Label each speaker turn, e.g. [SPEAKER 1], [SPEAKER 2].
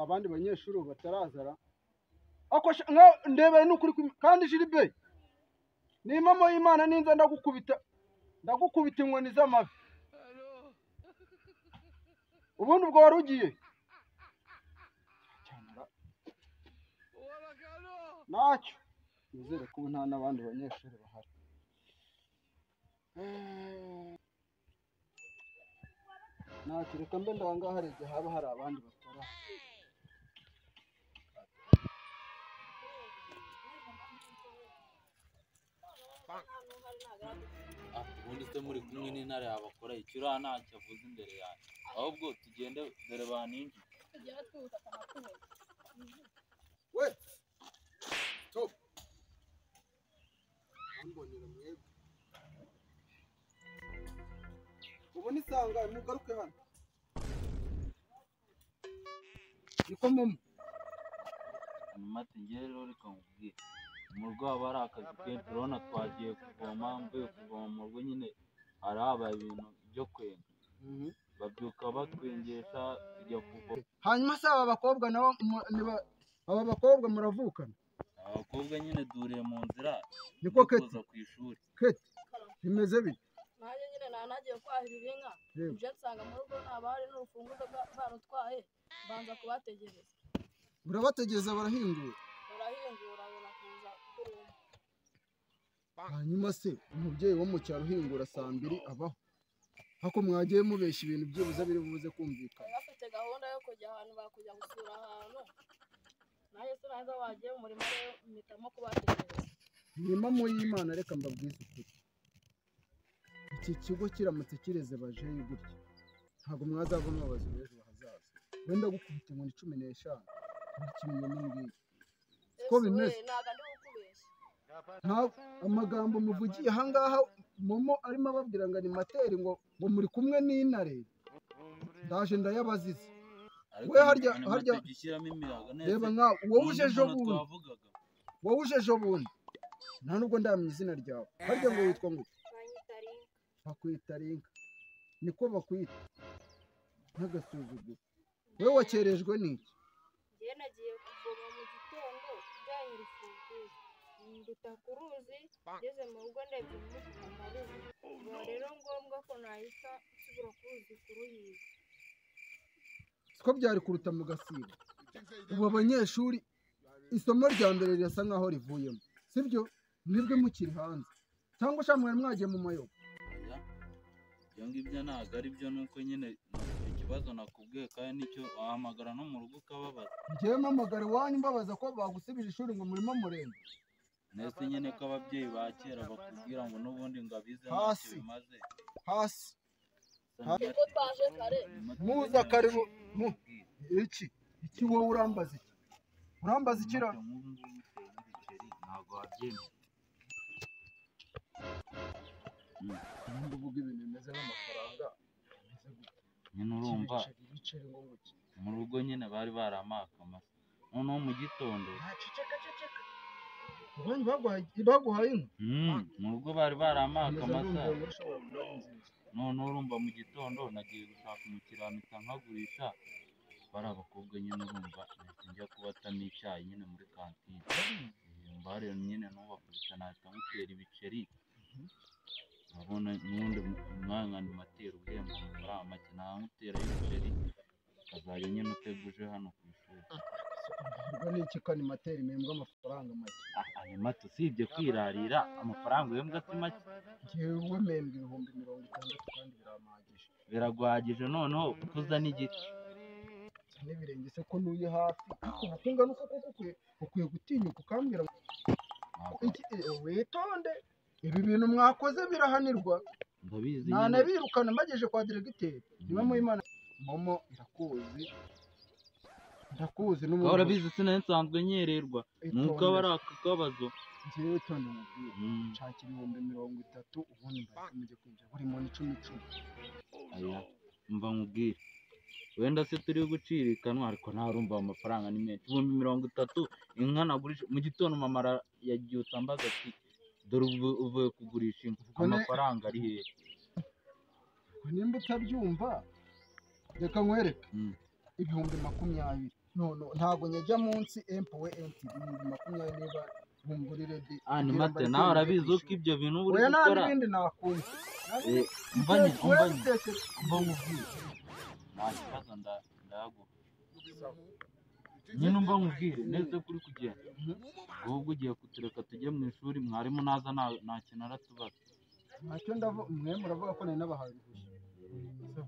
[SPEAKER 1] abandi banyeshuri batarazara ako ndebe n'ukuri kandi Jilibe ni impamo y'Imana ninza ndagukubita inkoni z'amavi ubundi ubwo warugiye nacyo nizere ko nta n'abandi banyeshuri bahari nacyo reka mbe ndahangaha hari igihe haba hari abandi batara
[SPEAKER 2] ubundi se muri kumwe n'intare yabakora icyura ntacyo avuze imbere yanjye ahubwo tugende dore baninji
[SPEAKER 1] we stop ambonera mwebwe ubu nisanga mugaruke hano niko mumu
[SPEAKER 2] mate ngere rero reka nkubwire mu rugo haba hari akazi kenshi urabona twagiye kuvoma mvuye kuvoma mu rugo nyine hari habaye ibintu byo kwenga babyuka batwengesha tujya kuvoma
[SPEAKER 1] hanyuma se aba bakobwa nabo aba bakobwa muravukana
[SPEAKER 2] abakobwa nyine duriye mu nzira
[SPEAKER 1] niko
[SPEAKER 2] kuza ku ishuri
[SPEAKER 1] Keti bimeze bite
[SPEAKER 3] nanjye nyine nagiye kwahirira inka nje nsanga mu rugo ntabari n'urufunguzo barutwaye mbanza kubategereza
[SPEAKER 1] urabategereza barahingura
[SPEAKER 3] abona kuza kuruma
[SPEAKER 1] hanyuma se umubyeyi wo mu cyaro uhingura saa 2 abaho hako mwagiye mubeshya ibintu by'ubuza biri buze kumvikana
[SPEAKER 3] bafite gahunda yo kujya ahantu bakujya gusura ahantu naje se naza wagiye mu murima rero mpitamo kubategereza
[SPEAKER 1] nyuma mu y'Imana reka mbabwize ukuri iki kigo kiramutse kireze bajeyi gutya ntabwo mwazavamo abazi b'ejo hazaza wenda gukubita inkoni 15 kimwe n'ingiyi ko bimeze nta amagambo muvugiye ahangaha momo arimo ababwira ngo ni materi ngo muri kumwe n'intare ndaje ndayabazize we harya reba nka wowe ujeje bundi nta nubwo ndamenya izina ryawe harya ngo witwa ngo bakwita Rinka niko bakwita ntagasuzuguro wewe wakerejwe n'iki
[SPEAKER 3] njye nagiye kuvoma mu gitondo ujyanye urufunguzo nduta ku ruzi ngeze mu rugo ndebye umufuka amaruzi biba rero ngombwa ko nahita nsubira ku ruzi kuruhiga
[SPEAKER 1] siko byari kuruta mu gasiba ubu abanyeshuri isomo rya mbere rirasa nkaho rivuyemo sibyo mwebwe mukiri hanze cyangwa shamwe mwagiye mu mayobo
[SPEAKER 2] ibyo ngibyo ntabwo ari byo nuko nyine ikibazo nakubwiye kandi nicyo wahamagara no mu rugo ukababaza
[SPEAKER 1] njyewe mpamagara iwanyu mbabaza ko bagusubije ishuri ngo murimo murembe
[SPEAKER 2] nese nyine ko ababyeyi ba kera bakubwira ngo n'ubundi ngo abize ntacyo bimaze
[SPEAKER 1] hasi
[SPEAKER 3] ko twaje kare
[SPEAKER 1] muza kare iki wowe urambaza ikira
[SPEAKER 2] ntabwo wabyemeye
[SPEAKER 1] nimba uvuga ibintu bimeze nk'amafaranga
[SPEAKER 2] nyine urumva mu rugo nyine bari baramaka amasa noneho mu gitondo
[SPEAKER 1] baguhaye inka
[SPEAKER 2] mu rugo bari baramaka amasa noneho urumva mu gitondo nagiye gushaka umukiriya mpita nkagurisha bari abakobwa nyine urumva njya kubatamo icyayi nyine muri kantine mbare nyine n'ubakubita nahita nkutera ibiceri urabona n'ubundi umwanya ni matera ubwemba amafaranga make ntamutera y'ibiceri ukazajya nyine uteguje hano ku ishuri
[SPEAKER 1] ubwo ni iki kandi matera impembwa amafaranga make
[SPEAKER 2] ni mato usibye kwirarira amafaranga uhembwa si make
[SPEAKER 1] njyewe mpembwa 60 kandi birampagije
[SPEAKER 2] biraguhagije noneho kuzana igiti
[SPEAKER 1] n'ibirenge se ko nuye hafi ubukunga nuko ukwiye gutinyuka ukambwira witonde ibi bintu mwakoze birahanirwa
[SPEAKER 2] ndabizi
[SPEAKER 1] nta nabirukana mbageje kwa diregiteri niba mu Imana momo ndakuzi n'umuntu
[SPEAKER 2] urabizi sinari nsanzwe nyererwa nuko aba ari akabazo
[SPEAKER 1] njyewe tonde mubwire nshakira 30 ubundi mbashe mujye kwinjira buri muntu 10
[SPEAKER 2] aya mva nkubwire wenda se turi gucirikanwa ariko ntarumva amafaranga ni menshi 30 inka nagurisha mu gitondo mama yagiye utambaza ati dore uvuye kugurisha inka, amafaranga ari hehe?
[SPEAKER 1] nimba utabyumva reka nkwereke ibihumbi 20 none ntabwo njya munsi empuwe enti ibihumbi 20 niba bungurire di
[SPEAKER 2] ni mate nawe arabizi uko ibyo bintu uri
[SPEAKER 1] oya
[SPEAKER 2] gukora
[SPEAKER 1] n'ibindi nakunze
[SPEAKER 2] umvanye nta kibazo ndayaguha nyine umva nkubwire neza kuri kugenda ahubwo ugiye kutureka tujye mu ishuri mwarimu naza nta kintu aratubaza
[SPEAKER 1] ntacyo mwe muravuga ko nari nabahaye uruhushya